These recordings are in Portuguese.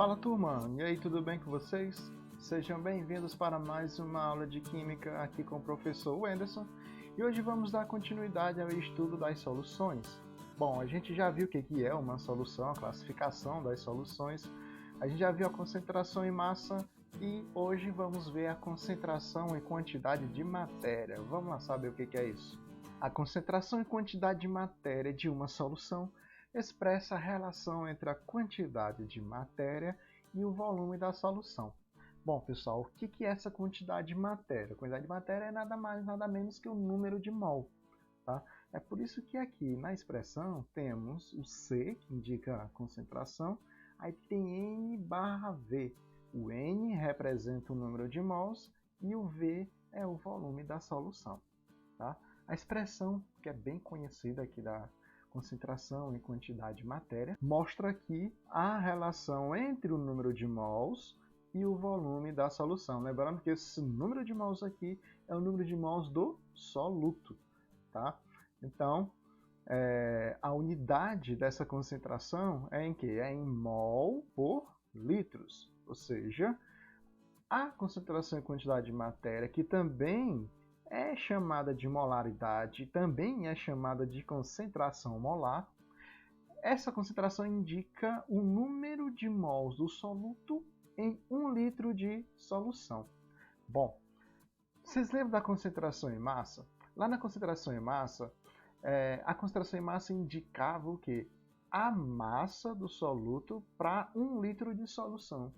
Fala turma, e aí, tudo bem com vocês? Sejam bem-vindos para mais uma aula de Química aqui com o professor Wenderson, e hoje vamos dar continuidade ao estudo das soluções. Bom, a gente já viu o que é uma solução, a classificação das soluções, a gente já viu a concentração em massa e hoje vamos ver a concentração e quantidade de matéria. Vamos lá saber o que é isso. A concentração e quantidade de matéria de uma solução expressa a relação entre a quantidade de matéria e o volume da solução. Bom, pessoal, o que é essa quantidade de matéria? A quantidade de matéria é nada mais, nada menos que o número de mol. Tá? É por isso que aqui na expressão temos o C, que indica a concentração, aí tem N/V. O N representa o número de mols e o V é o volume da solução. Tá? A expressão, que é bem conhecida aqui da concentração e quantidade de matéria, mostra aqui a relação entre o número de mols e o volume da solução. Lembrando que esse número de mols aqui é o número de mols do soluto. Tá? Então, a unidade dessa concentração é em que? É em mol por litros. Ou seja, a concentração e quantidade de matéria, que também é chamada de molaridade, também é chamada de concentração molar. Essa concentração indica o número de mols do soluto em 1 litro de solução. Bom, vocês lembram da concentração em massa? Lá na concentração em massa, a concentração em massa indicava o quê? A massa do soluto para 1 litro de solução.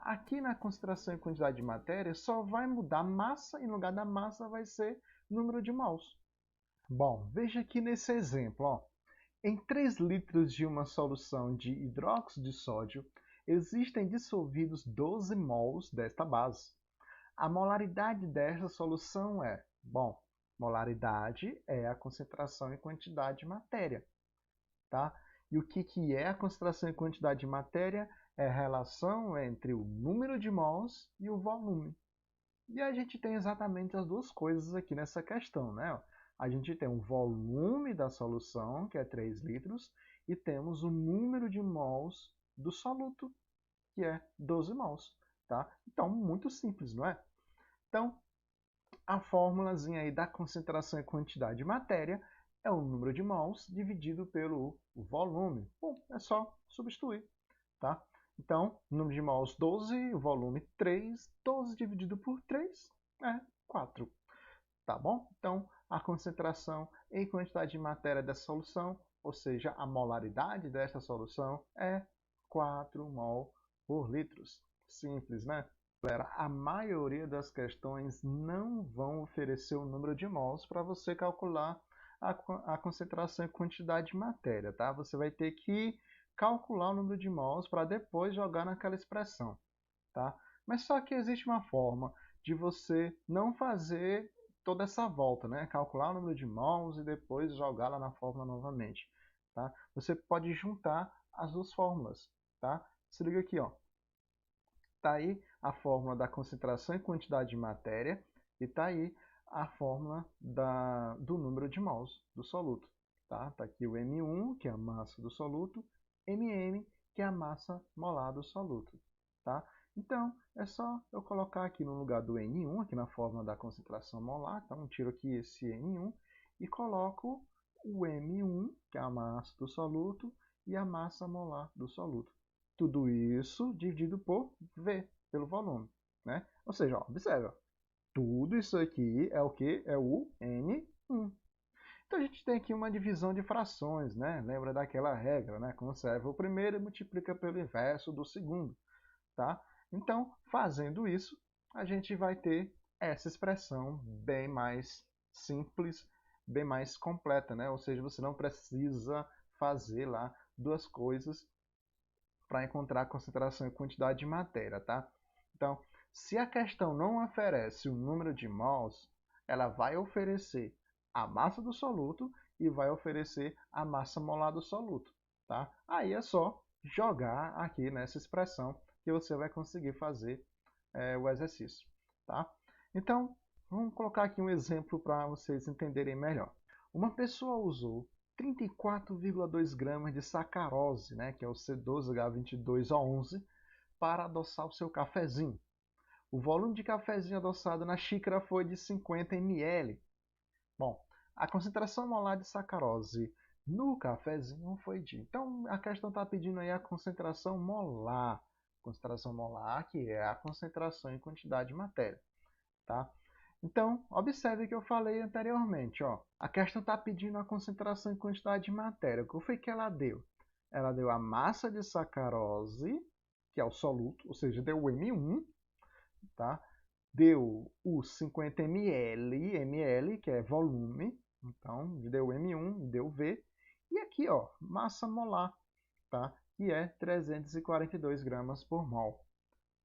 Aqui na concentração e quantidade de matéria só vai mudar massa e no lugar da massa vai ser número de mols. Bom, veja aqui nesse exemplo. Ó. Em 3 litros de uma solução de hidróxido de sódio, existem dissolvidos 12 mols desta base. A molaridade desta solução é, bom, molaridade é a concentração e quantidade de matéria. Tá? E o que é a concentração e quantidade de matéria? É a relação entre o número de mols e o volume. E a gente tem exatamente as duas coisas aqui nessa questão, né? A gente tem o volume da solução, que é 3 litros, e temos o número de mols do soluto, que é 12 mols. Tá? Então, muito simples, não é? Então, a fórmulazinha aí da concentração e quantidade de matéria é o número de mols dividido pelo volume. Bom, é só substituir, tá? Então, número de mols 12, volume 3, 12 dividido por 3 é 4. Tá bom? Então, a concentração e quantidade de matéria dessa solução, ou seja, a molaridade dessa solução é 4 mol por litros. Simples, né? Galera, a maioria das questões não vão oferecer o número de mols para você calcular a concentração e quantidade de matéria, tá? Você vai ter que calcular o número de mols para depois jogar naquela expressão, tá? Mas só que existe uma forma de você não fazer toda essa volta, né? Calcular o número de mols e depois jogar lá na fórmula novamente, tá? Você pode juntar as duas fórmulas, tá? Se liga aqui, ó. Tá aí a fórmula da concentração e quantidade de matéria e tá aí a fórmula do número de mols do soluto. Tá aqui o M1, que é a massa do soluto, MM, que é a massa molar do soluto. Tá? Então, é só eu colocar aqui no lugar do N1, aqui na fórmula da concentração molar, então tiro aqui esse N1 e coloco o M1, que é a massa do soluto, e a massa molar do soluto. Tudo isso dividido por V, pelo volume. Né? Ou seja, ó, observa, tudo isso aqui é o que? É o N1. Então a gente tem aqui uma divisão de frações, né? Lembra daquela regra, né? Conserva o primeiro e multiplica pelo inverso do segundo. Tá? Então, fazendo isso, a gente vai ter essa expressão bem mais simples, bem mais completa, né? Ou seja, você não precisa fazer lá duas coisas para encontrar a concentração e quantidade de matéria, tá? Então, se a questão não oferece o número de mols, ela vai oferecer a massa do soluto e vai oferecer a massa molar do soluto, tá? Aí é só jogar aqui nessa expressão que você vai conseguir fazer o exercício, tá? Então, vamos colocar aqui um exemplo para vocês entenderem melhor. Uma pessoa usou 34,2 gramas de sacarose, né, que é o C12H22O11, para adoçar o seu cafezinho. O volume de cafezinho adoçado na xícara foi de 50 ml. Bom, a concentração molar de sacarose no cafezinho foi de... Então, a questão está pedindo aí a concentração molar. Concentração molar, que é a concentração em quantidade de matéria. Tá? Então, observe que eu falei anteriormente. Ó, a questão está pedindo a concentração em quantidade de matéria. O que foi que ela deu? Ela deu a massa de sacarose, que é o soluto, ou seja, deu o M1, tá? Deu os 50 ml, que é volume, então deu M1, deu V, e aqui, ó, massa molar, tá? Que é 342 gramas por mol.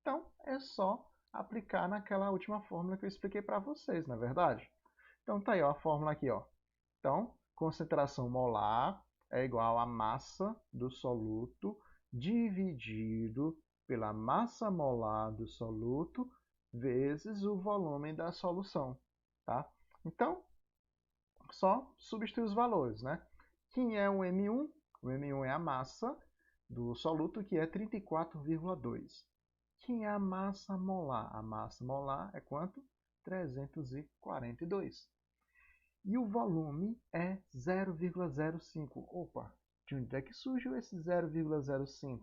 Então, é só aplicar naquela última fórmula que eu expliquei para vocês, não é verdade? Então, tá aí ó, a fórmula aqui, ó. Então, concentração molar é igual a massa do soluto dividido pela massa molar do soluto vezes o volume da solução, tá? Então, só substituir os valores, né? Quem é o M1? O M1 é a massa do soluto, que é 34,2. Quem é a massa molar? A massa molar é quanto? 342. E o volume é 0,05. Opa, de onde é que surgiu esse 0,05?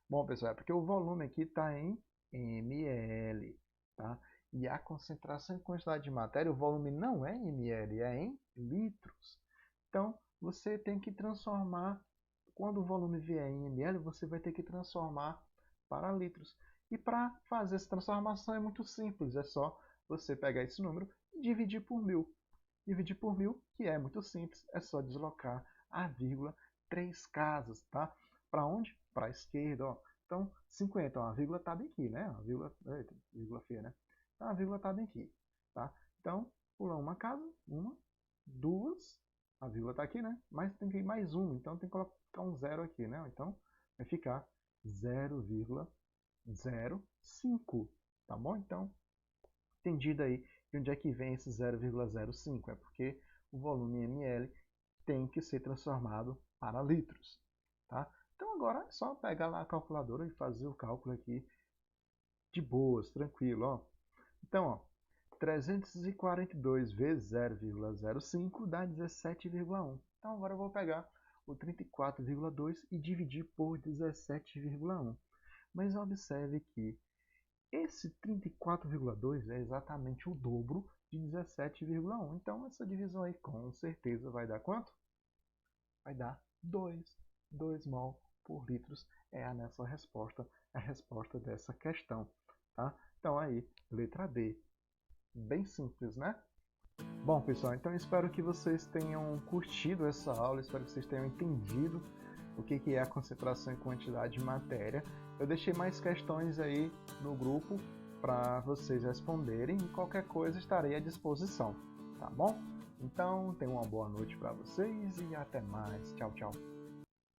Bom, pessoal, é porque o volume aqui está em ml, tá? E a concentração em quantidade de matéria, o volume não é em ml, é em litros. Então, você tem que transformar, quando o volume vier em ml, você vai ter que transformar para litros. E para fazer essa transformação é muito simples, é só você pegar esse número e dividir por 1000. Dividir por 1000, que é muito simples, é só deslocar a vírgula 3 casas, tá? Para onde? Para a esquerda, ó. Então, 50, ó, a vírgula está bem aqui, né? A vírgula, eita, vírgula feia, né? Então, a vírgula está bem aqui, tá? Então, pula uma casa, uma, duas, a vírgula está aqui, né? Mas tem que ir mais um, então tem que colocar um zero aqui, né? Então, vai ficar 0,05, tá bom? Então, entendido aí de onde é que vem esse 0,05, é porque o volume em ml tem que ser transformado para litros, tá? Então agora é só pegar lá a calculadora e fazer o cálculo aqui de boas, tranquilo, ó. Então, ó, 342 vezes 0,05 dá 17,1. Então agora eu vou pegar o 34,2 e dividir por 17,1. Mas observe que esse 34,2 é exatamente o dobro de 17,1. Então, essa divisão aí com certeza vai dar quanto? Vai dar 2 mol por litros. É a nossa resposta, a resposta dessa questão. Tá? Então, aí, letra D. Bem simples, né? Bom, pessoal, então espero que vocês tenham curtido essa aula, espero que vocês tenham entendido o que é a concentração em quantidade de matéria. Eu deixei mais questões aí no grupo para vocês responderem e qualquer coisa estarei à disposição, tá bom? Então, tenham uma boa noite para vocês e até mais. Tchau, tchau.